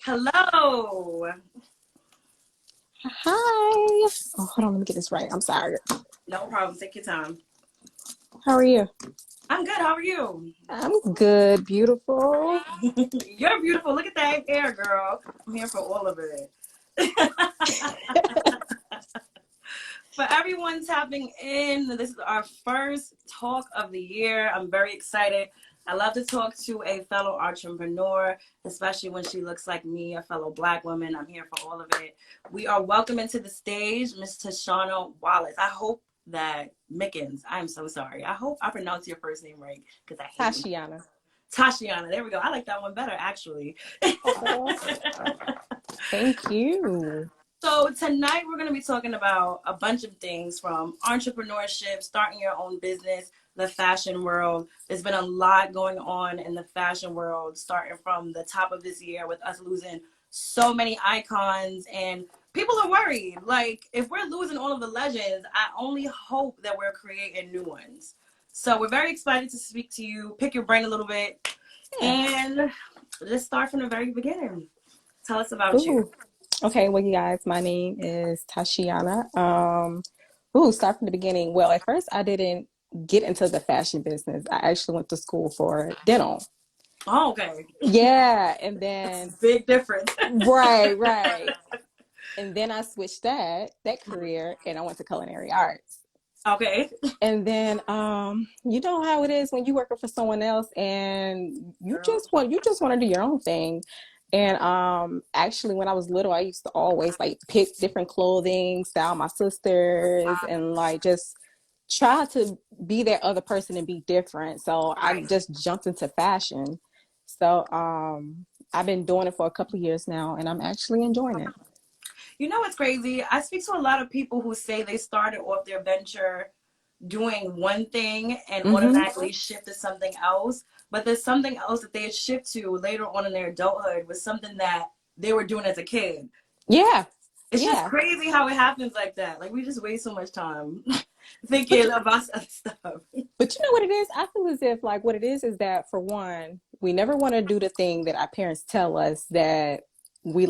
Hello. Hi. Oh, hold on. Let me get this right. I'm sorry. No problem. Take your time. How are you? I'm good. How are you? I'm good. Beautiful. You're beautiful. Look at that hair, girl. I'm here for all of it. For everyone tapping in, this is our first talk of the year. I'm very excited. I love to talk to a fellow entrepreneur, especially when she looks like me, a fellow Black woman. I'm here for all of it. We are welcoming to the stage Miss Tysheona Wallace. I hope that Mickens, I'm so sorry. I hope I pronounced your first name right because I hate it. Tysheona. Tysheona, there we go. I like that one better, actually. Oh, thank you. So tonight we're going to be talking about a bunch of things from entrepreneurship, starting your own business, the fashion world. There's been a lot going on in the fashion world, starting from the top of this year with us losing so many icons, and people are worried. Like, if we're losing all of the legends, I only hope that we're creating new ones. So we're very excited to speak to you, pick your brain a little bit, and let's start from the very beginning. Tell us about you. Ooh. Okay, well, you guys, my name is Tysheona. Start from the beginning. Well, at first, I didn't get into the fashion business. I actually went to school for dental. Oh, okay. Yeah, and That's a then big difference. right. And then I switched that career, and I went to culinary arts. Okay. And then you know how it is when you working for someone else and Girl. you just want to do your own thing. And actually when I was little I used to always like pick different clothing, style my sisters, and like just try to be that other person and be different. So I Right. just jumped into fashion. So I've been doing it for a couple of years now and I'm actually enjoying it. You know what's crazy? I speak to a lot of people who say they started off their venture doing one thing and Mm-hmm. automatically shift to something else. But there's something else that they shift to later on in their adulthood was something that they were doing as a kid. Yeah. It's just Yeah. crazy how it happens like that. Like, we just waste so much time But thinking about other stuff. But you know what it is? I feel as if like what it is that for one, we never want to do the thing that our parents tell us that we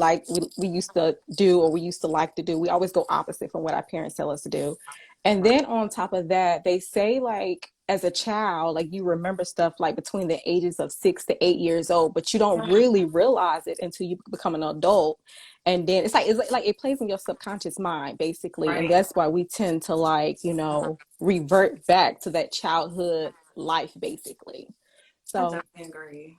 used to do or we used to like to do. We always go opposite from what our parents tell us to do. And then on top of that, they say like as a child, like you remember stuff like between the ages of 6 to 8 years old, but you don't really realize it until you become an adult. And then it's like it plays in your subconscious mind basically, and Right. that's why we tend to like revert back to that childhood life basically. I So definitely agree.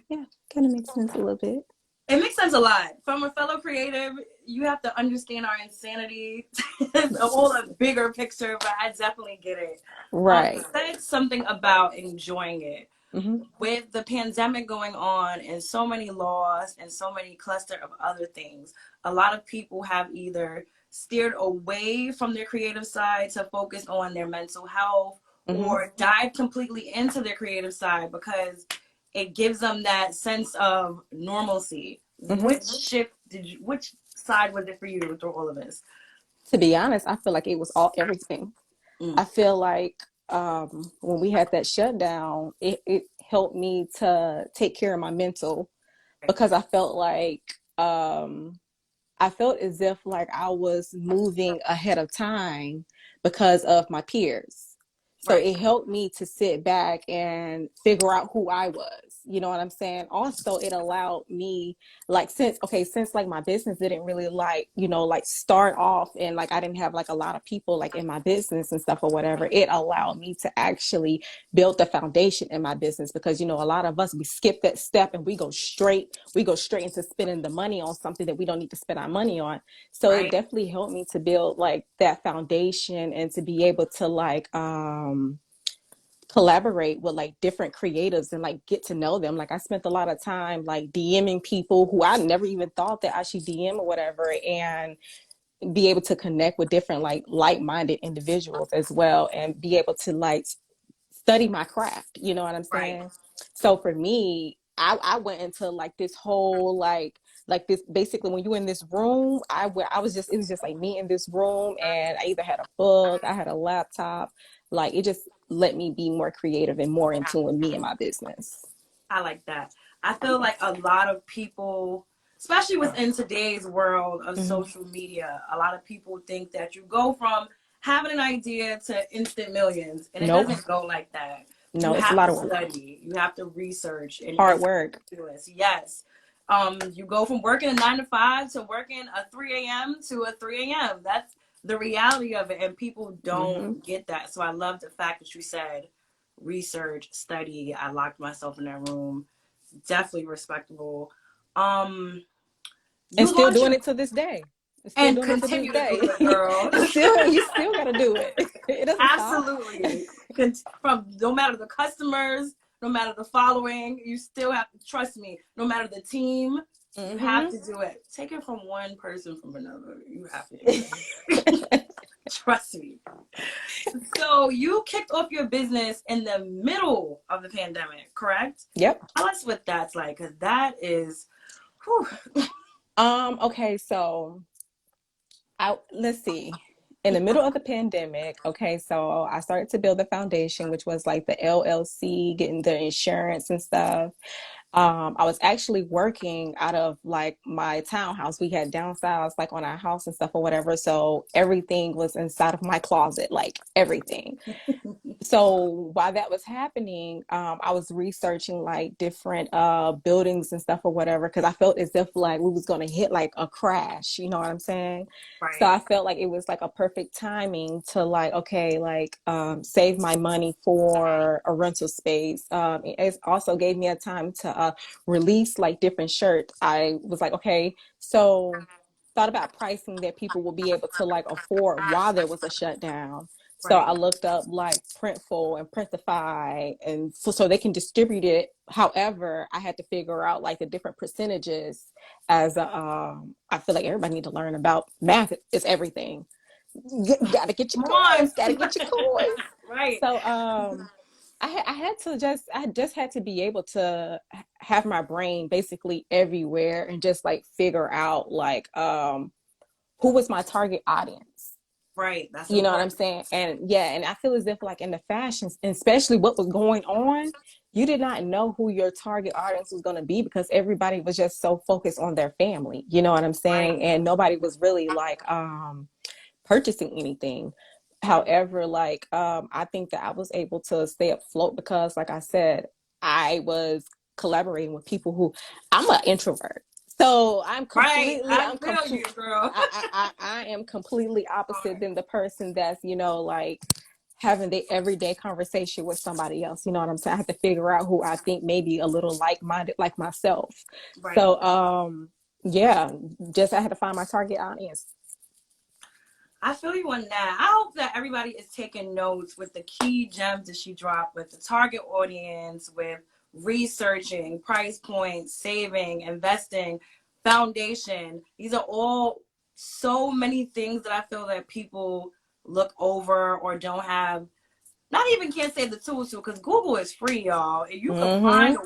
yeah, kind of makes sense a little bit. It makes sense a lot. From a fellow creative, you have to understand our insanity. It's a whole bigger picture, but I definitely get it. You Right. said something about enjoying it. Hmm. With the pandemic going on and so many laws and so many cluster of other things, a lot of people have either steered away from their creative side to focus on their mental health Hmm. or dive completely into their creative side because it gives them that sense of normalcy. Hmm. Which side was it for you through all of this? To be honest, I feel like it was all everything. I Mm. feel like when we had that shutdown, it helped me to take care of my mental because I felt like I felt as if like I was moving ahead of time because of my peers. So Right. it helped me to sit back and figure out who I was. You know what I'm saying? Also, it allowed me like since like my business didn't really like start off and like I didn't have like a lot of people like in my business and stuff or whatever, it allowed me to actually build the foundation in my business because a lot of us we skip that step and we go straight into spending the money on something that we don't need to spend our money on. So it Right. definitely helped me to build like that foundation and to be able to like collaborate with like different creatives and like get to know them. Like I spent a lot of time like DMing people who I never even thought that I should DM or whatever, and be able to connect with different like-minded individuals as well and be able to like study my craft. You know what I'm Right. saying? So for me, I went into like this whole like this basically when you in this room, I was just it was just like me in this room, and I either had a book, I had a laptop, like it just let me be more creative and more in tune with me and my business. I like that. I feel like a lot of people especially within today's world of Mm-hmm. social media, a lot of people think that you go from having an idea to instant millions, and it Nope. doesn't go like that. You No, it's a have lot to of work. study, you have to research, and Hard it's work. ridiculous. Yes. You go from working a 9 to 5 to working a 3 a.m. to a 3 a.m. That's the reality of it, and people Mm-hmm. don't get that. So I love the fact that you said research, study. I locked myself in that room. Definitely respectable. Um, And you still launched doing your it to this day. Still and doing it to this continue to do day. it, girl. You still gotta do it. It doesn't stop. Absolutely. From no matter the customers, no matter the following, you still have to trust me. No matter the team, you have Mm-hmm. to do it. Take it from one person from another. You have to do it. Trust me. So you kicked off your business in the middle of the pandemic, correct? Yep. Tell us what that's like, because that is, whew. Okay, so let's see. In the middle of the pandemic, okay, so I started to build the foundation, which was like the LLC, getting the insurance and stuff. I was actually working out of like my townhouse. We had downsized like on our house and stuff or whatever. So everything was inside of my closet, like everything. So while that was happening, I was researching like different buildings and stuff or whatever, because I felt as if like we was gonna hit like a crash, you know what I'm saying? So Right. I felt like it was like a perfect timing to like, okay, like save my money for a rental space. It also gave me a time to release like different shirts. I was like, okay, so thought about pricing that people will be able to like afford while there was a shutdown. So I Right. looked up like Printful and Printify, and so they can distribute it. However, I had to figure out like the different percentages. As I feel like everybody need to learn about math. It's everything. Gotta get your Come on. coins. Gotta get your coins. Right. So I just had to be able to have my brain basically everywhere and just like figure out like who was my target audience. Right. That's You know what I'm important. saying? And yeah, and I feel as if like in the fashions, especially what was going on, you did not know who your target audience was going to be because everybody was just so focused on their family. You know what I'm saying? Right. And nobody was really like purchasing anything. However, like I think that I was able to stay afloat because like I said, I was collaborating with people who I'm an introvert. So Right. I I'm feel you, complete girl. I am completely opposite than the person that's, you know, like having the everyday conversation with somebody else. You know what I'm saying? I have to figure out who I think maybe a little like-minded like myself. Right. So yeah, just I had to find my target audience. I feel you on that. I hope that everybody is taking notes with the key gems that she dropped with the target audience, with researching, price points, saving, investing, foundation. These are all so many things that I feel that people look over or don't have. Not even can't say the tools to, because Google is free, y'all. And you can Mm-hmm. find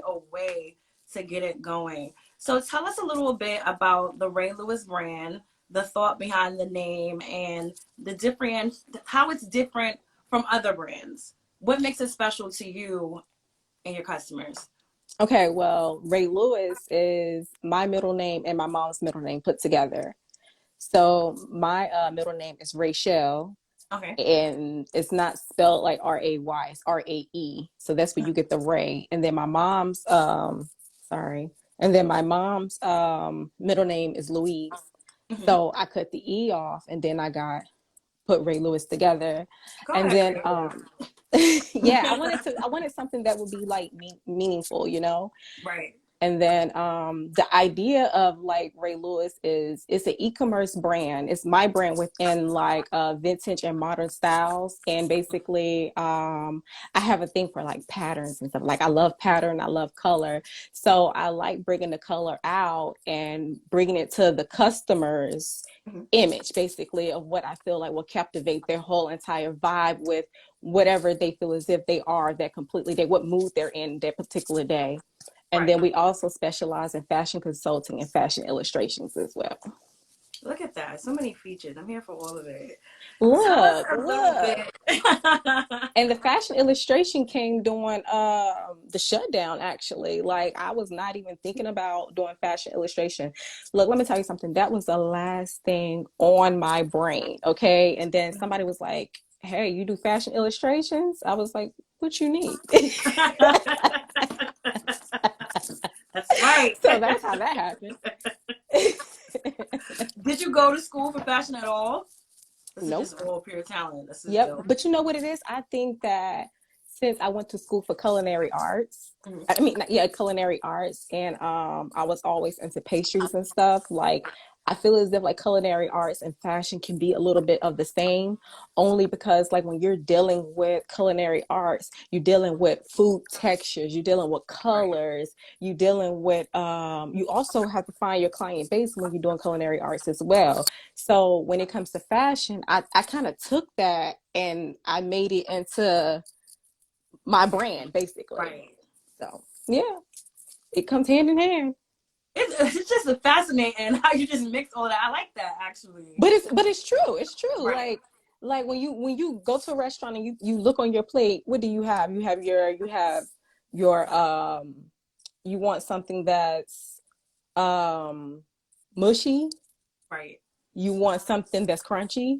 a way to get it going. So tell us a little bit about the Ray Lewis brand, the thought behind the name, and the different how it's different from other brands. What makes it special to you and your customers? Okay, well, Ray Lewis is my middle name and my mom's middle name put together. So my middle name is Rachel, Okay. and it's not spelled like Ray, it's Rae. So that's where you get the Ray. And then my mom's sorry. And then my mom's middle name is Louise. Mm-hmm. So I cut the E off and then I got put Ray Lewis together. Go And ahead, then creative. yeah, I wanted something that would be like meaningful, you know. Right. And then the idea of like Ray Lewis is it's an e-commerce brand. It's my brand within like vintage and modern styles. And basically, I have a thing for like patterns and stuff. Like I love pattern, I love color. So I like bringing the color out and bringing it to the customers Mm-hmm. image basically of what I feel like will captivate their whole entire vibe with whatever they feel as if they are that completely day, what mood they're in that particular day. And Right. then we also specialize in fashion consulting and fashion illustrations as well. Look at that. So many features. I'm here for all of it. Tell us Look, a little look. bit. And the fashion illustration came during the shutdown, actually. Like, I was not even thinking about doing fashion illustration. Look, let me tell you something. That was the last thing on my brain, okay? And then somebody was like, hey, you do fashion illustrations? I was like, what you need? That's right. So that's how that happened. Did you go to school for fashion at all? This is Nope. just all pure talent. This is Yep. dope. But you know what it is? I think that since I went to school for culinary arts, Mhm. I mean, yeah, culinary arts, and I was always into pastries and stuff. Like, I feel as if like culinary arts and fashion can be a little bit of the same, only because like when you're dealing with culinary arts, you're dealing with food textures, you're dealing with Right. colors, you're dealing with you also have to find your client base when you're doing culinary arts as well. So when it comes to fashion, I kind of took that and I made it into my brand basically. Right. So yeah, it comes hand in hand. It's just fascinating how you just mix all that. I like that actually. But it's true. It's true. Right. Like when you go to a restaurant and you look on your plate, what do you have? You have your you want something that's um mushy. Right. You want something that's crunchy.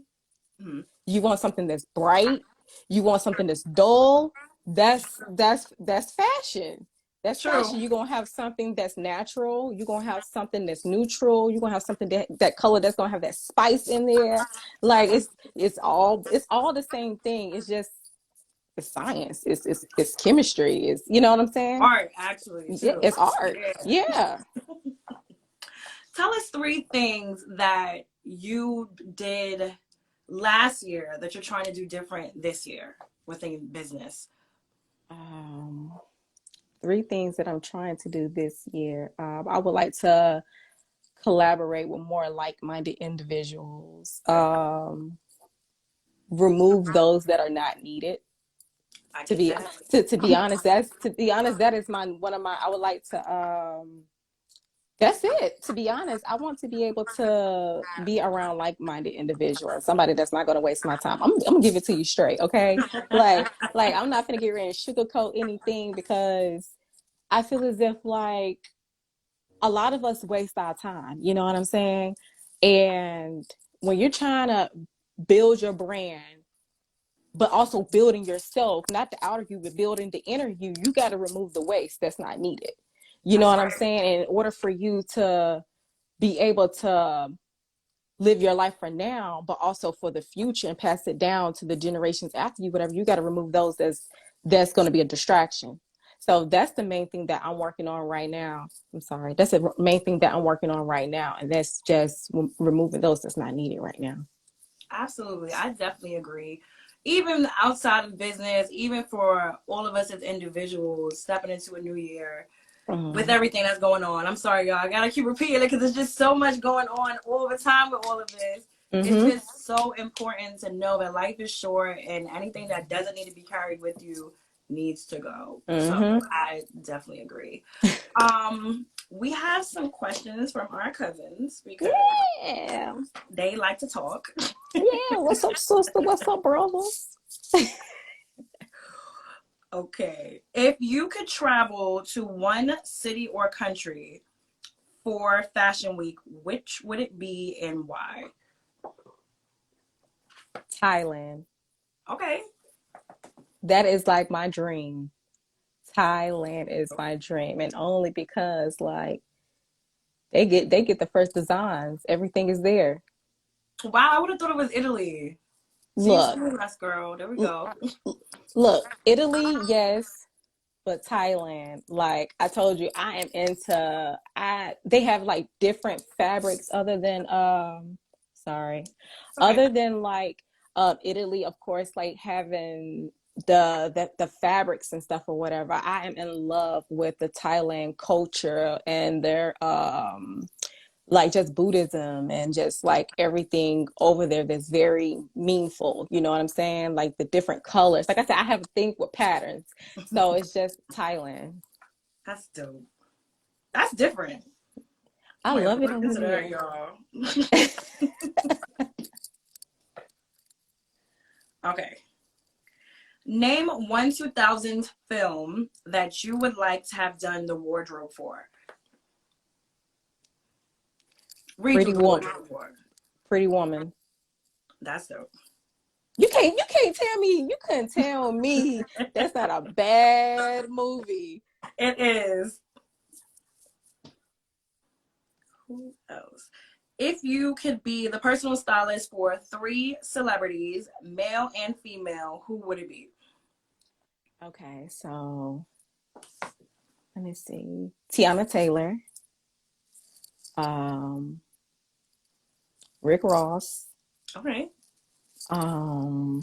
Mm-hmm. You want something that's bright. You want something that's dull. That's fashion. That's True. fashion. You're gonna have something that's natural. You're gonna have something that's neutral. You're gonna have something that color that's gonna have that spice in there. Like it's all the same thing. It's just it's science. It's chemistry. It's you know what I'm saying? Art actually Yeah, too. it's art. Yeah. Yeah. Tell us three things that you did last year that you're trying to do different this year within business. Um, three things that I'm trying to do this year. I would like to collaborate with more like-minded individuals. Remove those that are not needed. I To get be that. to be honest, that is my one of my. I would like to. That's it. To be honest, I want to be able to be around like-minded individuals. Somebody that's not going to waste my time. I'm gonna give it to you straight, okay? Like I'm not gonna get ready and sugarcoat anything because I feel as if like a lot of us waste our time. You know what I'm saying? And when you're trying to build your brand, but also building yourself, not the outer you, but building the inner you got to remove the waste that's not needed. You know That's what I'm right. saying? And in order for you to be able to live your life for now, but also for the future and pass it down to the generations after you, whatever, you got to remove those that's going to be a distraction. So that's the main thing that I'm working on right now. I'm sorry. That's the main thing that I'm working on right now. And that's just removing those that's not needed right now. Absolutely. I definitely agree. Even outside of business, even for all of us as individuals stepping into a new year with Mm-hmm. everything that's going on. I'm sorry, y'all. I got to keep repeating it because there's just so much going on all the time with all of this. It's Mm-hmm. just so important to know that life is short and anything that doesn't need to be carried with you needs to go. So Mm-hmm. I definitely agree. We have some questions from our cousins because Yeah. they like to talk. Yeah. What's up, sister? What's up, brother? Okay. If you could travel to one city or country for Fashion Week, which would it be and why? Thailand. Okay. That is like my dream. Thailand is my dream, and only because like they get the first designs. Everything is there. Wow, I would have thought it was Italy. See, you Look, school us, girl. There we go. look, Italy, yes, but Thailand, like I told you, I am into I they have like different fabrics other than sorry. It's okay. Other than like Italy, of course, like having the fabrics and stuff or whatever. I am in love with the Thailand culture and their like just Buddhism and just like everything over there that's very meaningful. You know what I'm saying? Like the different colors. Like I said, I have a thing with patterns. So it's just Thailand. That's dope. That's different. I might have love to it look in into that, here. y'all. Okay. Name one 2000 film that you would like to have done the wardrobe for. Redo Pretty the woman. wardrobe for. Pretty woman. That's dope. You can't tell me, you couldn't tell me that's not a bad movie. It is. Who else? If you could be the personal stylist for three celebrities, male and female, who would it be? Okay, so let me see. Tiana Taylor, um, Rick Ross, Okay. um,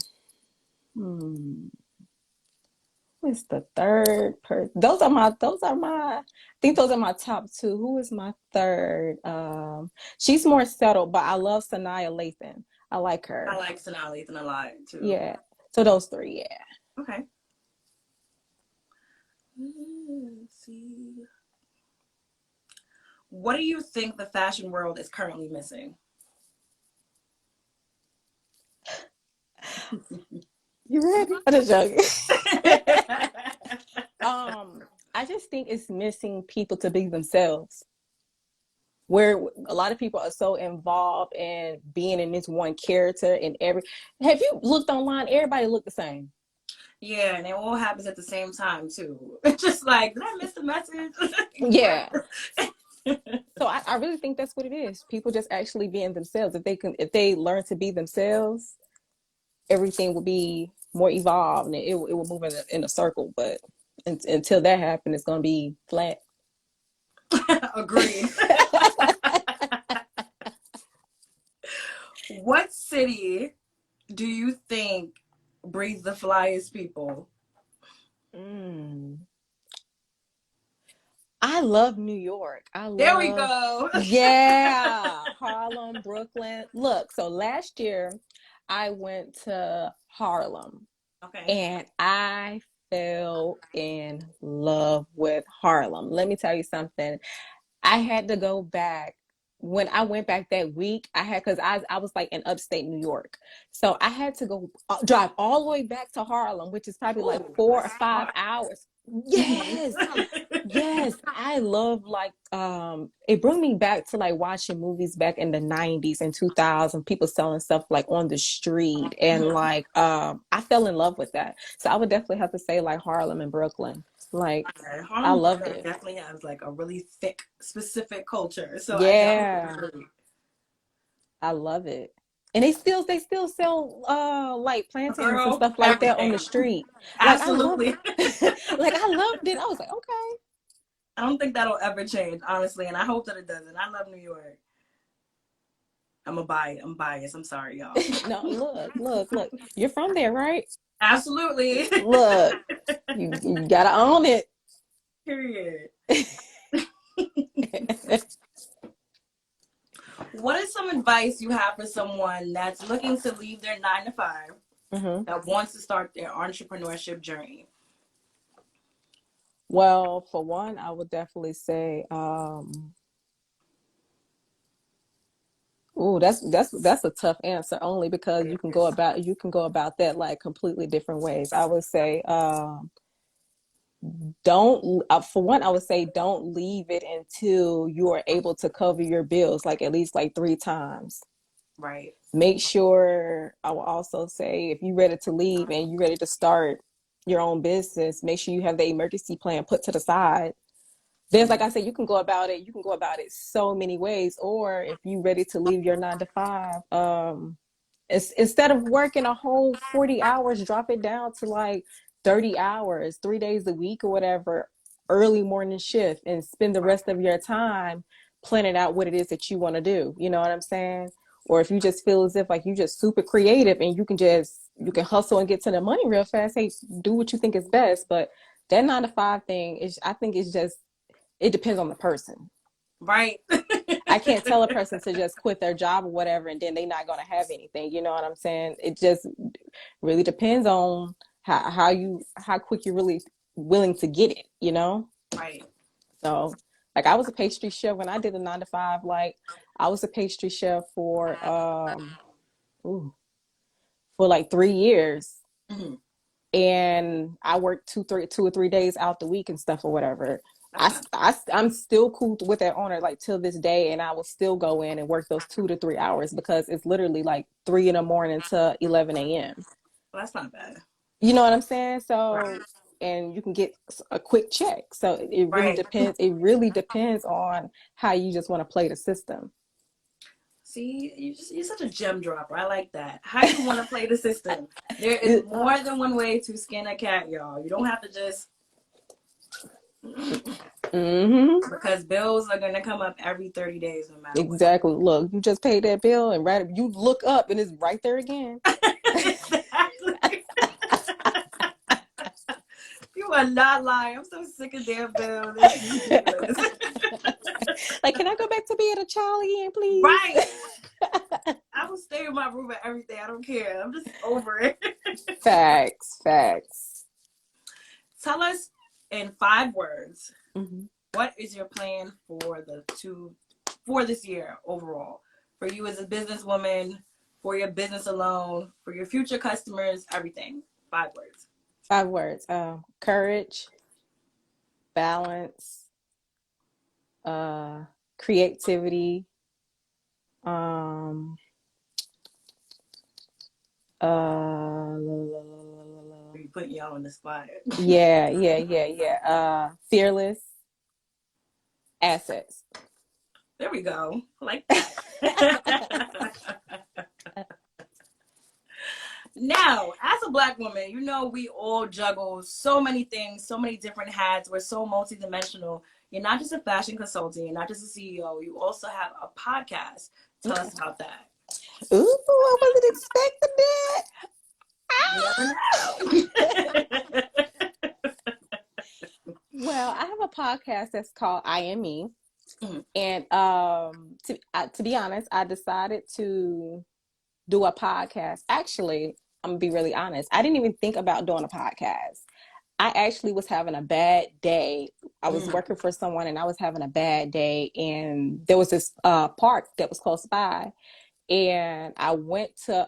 hmm, who is the third person? I think those are my top two. Who is my third? She's more settled, but I love Sanaya Lathan. I like I her. like Sanaa Lathan a lot too. Yeah. So those three, yeah. Okay. Let's see. What do you think the fashion world is currently missing? You ready? I'm just joking. um, I just think it's missing people to be themselves. Where a lot of people are so involved in being in this one character and every have you looked online? Everybody look the same. Yeah, and it all happens at the same time too. It's just like, did I miss the message? Yeah. So I really think that's what it is. People just actually being themselves. If they learn to be themselves, everything will be more evolved and it will move in a circle. But until that happens, it's gonna be flat. Agreed. What city do you think breeds the flyest people? Mm. I love New York. There we go. Yeah, Harlem, Brooklyn. Look, so last year I went to Harlem Okay. and I fell in love with Harlem. Let me tell you something. I had to go back. When I went back that week, because I was like in upstate New York. So I had to go drive all the way back to Harlem, which is probably like Ooh, 4 or 5 hours. Yes. Yes, I love like it brought me back to like watching movies back in the 90s and 2000, people selling stuff like on the street and like I fell in love with that. So I would definitely have to say like Harlem and Brooklyn. Like Okay. I Harlem loved it. definitely has like a really thick, specific culture. So I definitely Yeah, agree. I love it. And they still sell like plantains and Girl, stuff like that on the everything. street. Like I loved Absolutely. like I loved it. I was like, okay. I don't think that'll ever change, honestly, and I hope that it doesn't. I love New York. I'm biased. I'm sorry, y'all. No, look. You're from there, right? Absolutely. Look, you gotta own it. Period. What is some advice you have for someone that's looking to leave their 9 to 5 hmm that wants to start their entrepreneurship journey? Well, for one, I would definitely say, ooh, that's a tough answer only because you can go about that like completely different ways. I would say, don't for one, I would say don't leave it until you are able to cover your bills, like at least like 3 times. Right. Make sure I will also say if you're ready to leave and you're ready to start your own business, make sure you have the emergency plan put to the side. There's like I said, you can go about it so many ways. Or if you're ready to leave your 9 to 5, instead of working a whole 40 hours, drop it down to like 30 hours, 3 days a week or whatever, early morning shift, and spend the rest of your time planning out what it is that you want to do. You know what I'm saying? Or if you just feel as if like you just super creative and you can hustle and get to the money real fast, hey, do what you think is best. But that 9 to 5 thing is, I think it's just, it depends on the person. Right. I can't tell a person to just quit their job or whatever and then they're not going to have anything. You know what I'm saying? It just really depends on how quick you're really willing to get it, you know? Right. So Like I was a pastry chef when I did a 9 to 5. Like I was a pastry chef ooh, for like 3 years. Hmm. And I worked 2 or 3 days out the week and stuff or whatever. That's not I'm still cool with that owner like till this day, and I will still go in and work those 2 to 3 hours because it's literally like 3 in the morning to 11 a.m. that's not bad. You know what I'm saying? Right. So, and you can get a quick check. So it really Right. depends. It really depends on how you just want to play the system. See, you're such a gem dropper. I like that. How you want to play the system? There is more than one way to skin a cat, y'all. You don't have to just Mm-hmm. because bills are gonna come up every 30 days, no matter what. Exactly. Look, you just paid that bill, and right, you look up, and it's right there again. Exactly. You are not lying. I'm so sick of damn bills. It's ridiculous. Like, can I go back to being a child again, please? Right. I will stay in my room and everything. I don't care. I'm just over it. Facts, facts. Tell us in 5 words, Mm-hmm. what is your plan for this year overall? For you as a businesswoman, for your business alone, for your future customers, everything. 5 words. 5 words. Courage, balance, uh, creativity, um, You putting y'all on the spot. fearless, assets. There we go. I like that. Now, as a Black woman, you know we all juggle so many things, so many different hats. We're so multidimensional. You're not just a fashion consultant, you're not just a CEO, you also have a podcast. Tell us about that. Ooh, I wasn't expecting You never know. that. Well, I have a podcast that's called I Am Me. Mhm. And to be honest, I decided to do a podcast. Actually, I'm gonna be really honest. I didn't even think about doing a podcast. I actually was having a bad day. I was Mm. working for someone and I was having a bad day. And there was this park that was close by. And I went to,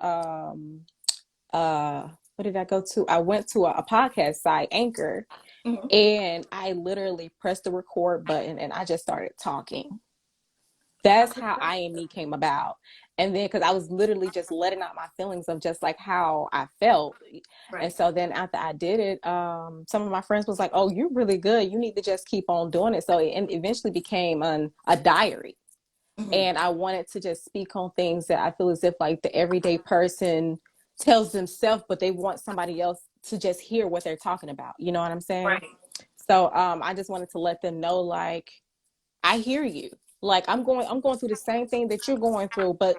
what did I go to? I went to a podcast site, Anchor, Mhm. and I literally pressed the record button and I just started talking. That's how I Am Me came about. And then because I was literally just letting out my feelings of just like how I felt. And Right. so then after I did it, some of my friends was like, oh, you're really good, you need to just keep on doing it. So it eventually became a diary. Mhm. And I wanted to just speak on things that I feel as if like the everyday person tells themselves, but they want somebody else to just hear what they're talking about, you know what I'm saying? Right. So I just wanted to let them know, like, I hear you. Like I'm going through the same thing that you're going through, but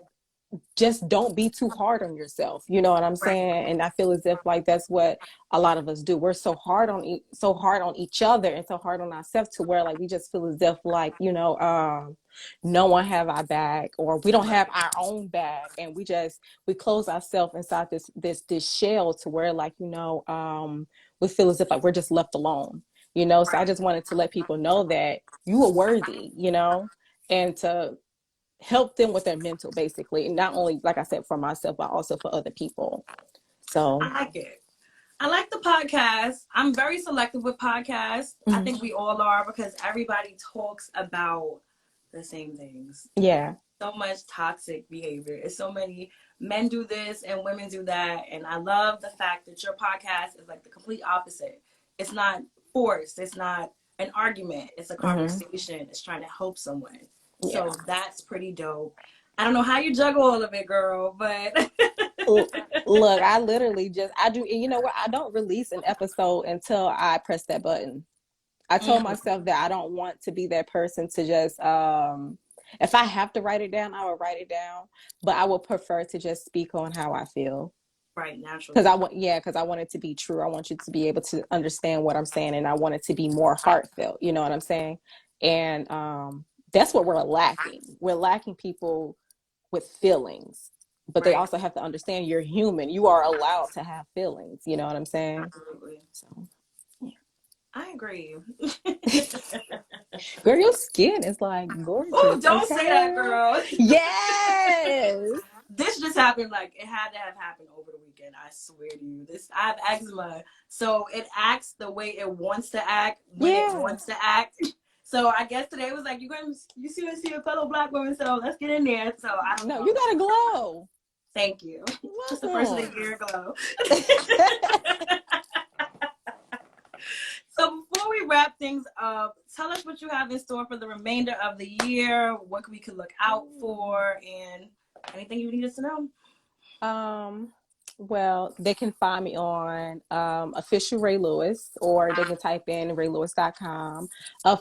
just don't be too hard on yourself. You know what I'm Right. saying? And I feel as if like that's what a lot of us do. We're so hard on each other and so hard on ourselves to where like we just feel as if like, no one have our back or we don't have our own back, and we close ourselves inside this shell to where like, we feel as if like we're just left alone. So I Right. just wanted to let people know that you are worthy, and to help them with their mental, basically, not only like I said for myself but also for other people. I So like it. I like the podcast. I'm very selective with podcasts. I mhm. think we all are because everybody talks about the same things. Yeah. So much toxic behavior. It's so many men do this and women do that. And I love the fact that your podcast is like the complete opposite. It's not forced. It's not an argument. It's a Hmm. conversation. It's trying to help someone. Yeah. So that's pretty dope. I don't know how you juggle all of it, girl, but Look, I literally just I do. You know what? I don't release an episode until I press that button. I told Mhm. myself that I don't want to be that person to just if I have to write it down, I will write it down, but I would prefer to just speak on how I feel. Right, Because naturally. because I want it to be true. I want you to be able to understand what I'm saying, and I want it to be more heartfelt. You know what I'm saying? And that's what we're lacking. We're lacking people with feelings, but they Right. also have to understand you're human. You are allowed to have feelings. You know what I'm saying? Absolutely. So, yeah. I agree. Girl, your skin is like Oh, gorgeous. don't say that, Okay. girl. Yes. This just happened. Like it had to have happened over the weekend. I swear to you. This I have eczema, so it acts the way it wants to act when it Yeah. wants to act. So I guess today was like you see a fellow black woman. So let's get in there. So I don't No, know. you got to glow. Thank you. You're It's the first of the welcome. year glow. So before we wrap things up, tell us what you have in store for the remainder of the year, what we could look out for, and anything you need us to know. Um, well, they can find me on official Ray Lewis, or they can type in raylewis.com.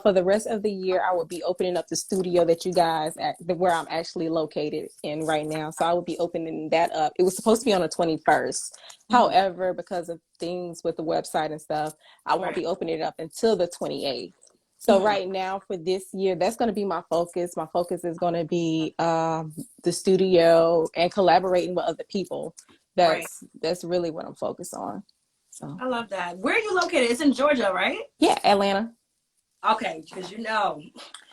For the rest of the year, I will be opening up the studio that you guys where I'm actually located in right now. So I will be opening that up. It was supposed to be on the 21st. Mm-hmm. However, because of things with the website and stuff, I won't Right. be opening it up until the 28th. So Mm-hmm. right now for this year, that's going to be my focus. My focus is going to be the studio and collaborating with other people. Right. That's really what I'm focused on. So I love that. Where are you located? It's in Georgia, right? yeah, Atlanta. Okay, because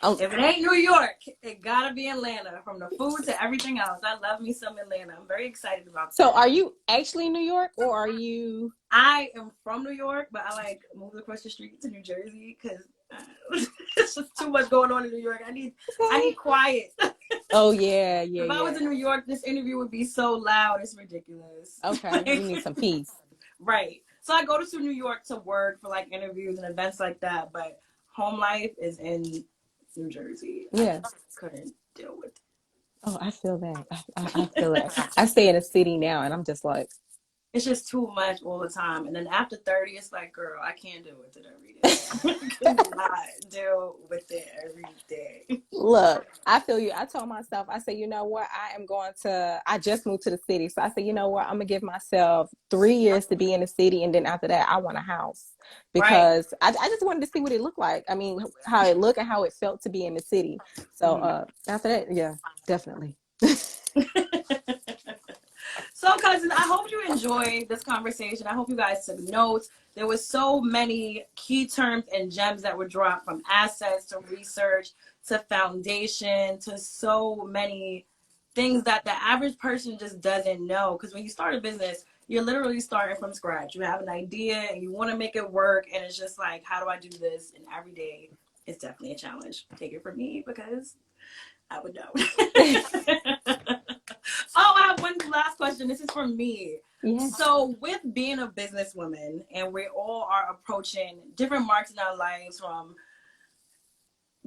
Um, if it ain't New York, it gotta be Atlanta. From the food to everything else, I love me some Atlanta. I'm very excited about so that. are you actually in New York, or are you? I am from New York, but I like moved across the street to New Jersey because it's just too much going on in New York. I Okay. need quiet. Oh yeah, yeah, If I was yeah. in New York, this interview would be so loud. It's ridiculous. Okay, you Like, need some peace. right. So I go to New York to work for like interviews and events like that, but home life is in New Jersey. I Yeah. just couldn't deal with Oh, I feel that. I feel that. I stay in a city now, and I'm just like, it's just too much all the time. And then after 30, it's like, girl, I can't deal with it every day. I cannot deal with it every day. look, I feel you. I told myself, I said, you know what? I just moved to the city. So I said, you know what? I'm going to give myself 3 years to be in the city. And then after that, I want a house Right. because I just wanted to see what it looked like. I mean, how it looked and how it felt to be in the city. So Mhm. after that, yeah, definitely. So, cousins, I hope you enjoyed this conversation. I hope you guys took notes. There was so many key terms and gems that were dropped, from assets to research to foundation to so many things that the average person just doesn't know. Because when you start a business, you're literally starting from scratch. You have an idea and you want to make it work, and it's just like, how do I do this? And every day is definitely a challenge. Take it from me because I would know. Oh, I have one last question. This is for me. Yes. So, with being a businesswoman, and we all are approaching different marks in our lives, from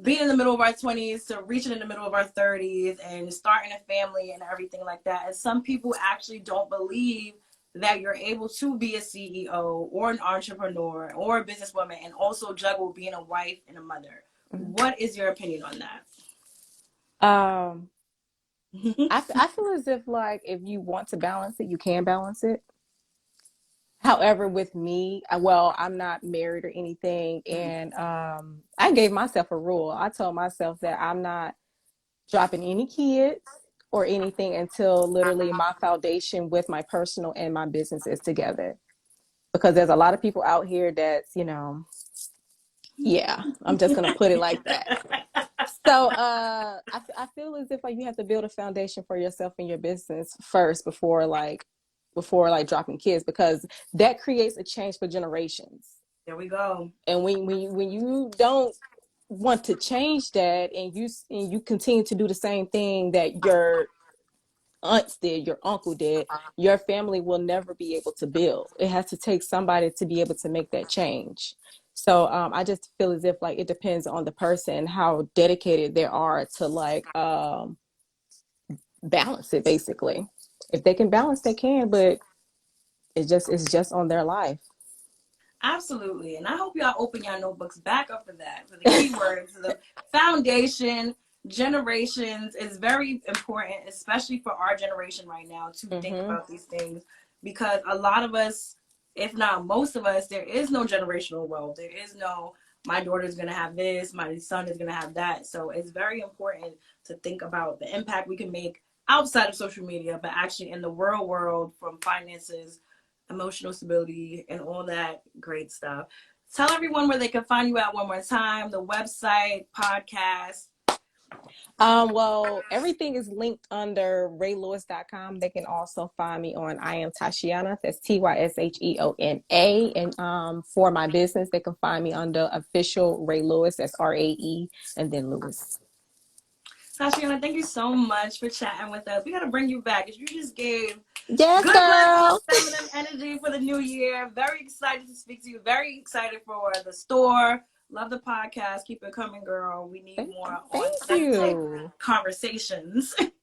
being in the middle of our 20s to reaching in the middle of our 30s and starting a family and everything like that. And some people actually don't believe that you're able to be a CEO or an entrepreneur or a businesswoman and also juggle being a wife and a mother. Mhm. What is your opinion on Um, that? I feel as if like if you want to balance it, you can balance it. However, with me, well, I'm not married or anything, and I gave myself a rule. I told myself that I'm not dropping any kids or anything until literally my foundation with my personal and my business is together. Because there's a lot of people out here that's, yeah, I'm just gonna put it like that. So I feel as if like you have to build a foundation for yourself and your business first before dropping kids, because that creates a change for generations. There we go. And when you don't want to change that, and you continue to do the same thing that your aunts did, your uncle did, your family will never be able to build. It has to take somebody to be able to make that change. So I just feel as if like it depends on the person how dedicated they are to balance it. Basically, if they can balance, they can, but it's just on their life. Absolutely. And I hope y'all open your notebooks back up for that. For the keywords, the foundation, generations is very important, especially for our generation right now, to think Mm-hmm. about these things, because a lot of us, if not most of us, there is no generational wealth. There is no, my daughter's going to have this, my son is going to have that. So it's very important to think about the impact we can make outside of social media, but actually in the world, from finances, emotional stability, and all that great stuff. Tell everyone where they can find you at one more time, the website, podcast. Well, everything is linked under raylewis.com. They can also find me on I am Tysheona. That's Tysheona. And for my business, they can find me under official Ray Lewis. That's RAE and then Lewis. Tysheona, thank you so much for chatting with us. We got to bring you back because you just gave Yes, good girl. vibes, feminine energy for the new year. Very excited to speak to you. Very excited for the store. Love the podcast. Keep it coming, girl. We need more on Thank type you. conversations. Thank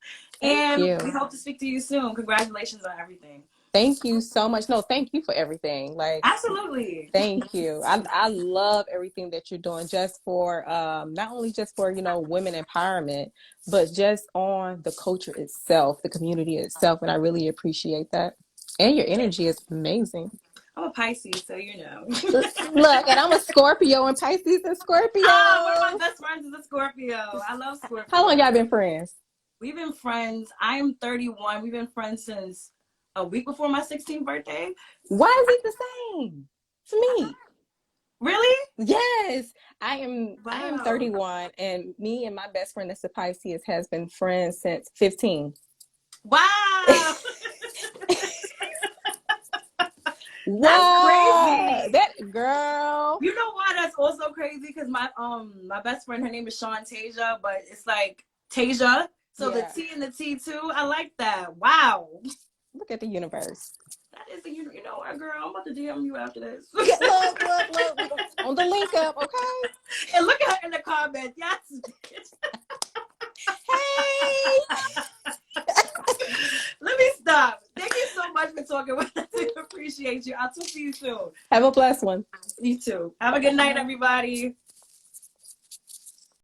And you. we hope to speak to you soon. Congratulations on everything. Thank you so much. No, thank you for everything. Like, Absolutely. thank you. I love everything that you're doing just for not only just for, women empowerment, but just on the culture itself, the community itself. And I really appreciate that. And your energy is amazing. I'm a Pisces, so you know. Look, and I'm a Scorpio, and Pisces and Scorpio. Oh, one of my best friends is a Scorpio. I love Scorpio. How long y'all been friends? We've been friends. I am 31. We've been friends since a week before my 16th birthday. Why is it the same to me? Really? Yes. I am Wow. 31, and me and my best friend that's a Pisces has been friends since 15. Wow. Wow. That's crazy. That girl. You know why that's also crazy? Because my best friend, her name is Tasia, but it's like Tasia. So Yeah. the T and the T too. I like that. Wow. Look at the universe. That is the you know what, girl? I'm about to DM you after this. Look. On the link up, okay? And look at her in the comments. Yes. Hey. Let me stop. Thank you so much for talking with us. I appreciate you. I'll talk to you soon. Have a blessed one. You too. Have a good night, everybody.